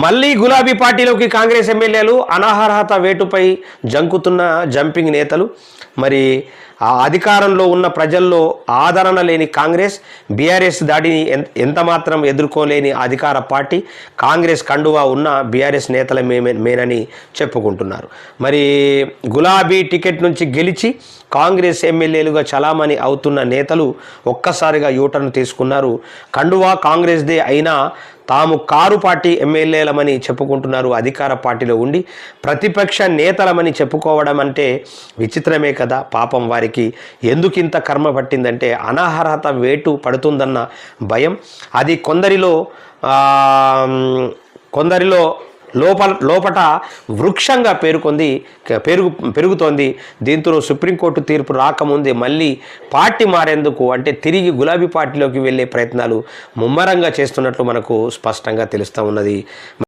మళ్ళీ గులాబీ పార్టీలోకి కాంగ్రెస్ ఎమ్మెల్యేలు అనర్హత వేటుపై జంకుతున్న జంపింగ్ నేతలు. మరి ఆ అధికారంలో ఉన్న ప్రజల్లో ఆదరణ లేని కాంగ్రెస్, బీఆర్ఎస్ దాడిని ఎంతమాత్రం ఎదుర్కోలేని అధికార పార్టీ, కాంగ్రెస్ కండువా ఉన్న బీఆర్ఎస్ నేతల మేనని చెప్పుకుంటున్నారు. మరి గులాబీ టికెట్ నుంచి గెలిచి కాంగ్రెస్ ఎమ్మెల్యేలుగా చలామణి అవుతున్న నేతలు ఒక్కసారిగా యూటర్న్ తీసుకున్నారు. కండువా కాంగ్రెస్దే అయినా తాము కారు పార్టీ ఎమ్మెల్యేలమని చెప్పుకుంటున్నారు. అధికార పార్టీలో ఉండి ప్రతిపక్ష నేతలమని చెప్పుకోవడం అంటే విచిత్రమే కదా. పాపం వారికి ఎందుకింత కర్మ పట్టిందంటే అనర్హత వేటు పడుతుందన్న భయం. అది కొందరిలో లోపట వృక్షంగా పెరుగుతోంది. దీంతో సుప్రీంకోర్టు తీర్పు రాకముందే మళ్ళీ పార్టీ మారేందుకు, అంటే తిరిగి గులాబీ పార్టీలోకి వెళ్ళే ప్రయత్నాలు ముమ్మరంగా చేస్తున్నట్లు మనకు స్పష్టంగా తెలుస్తూ ఉన్నది.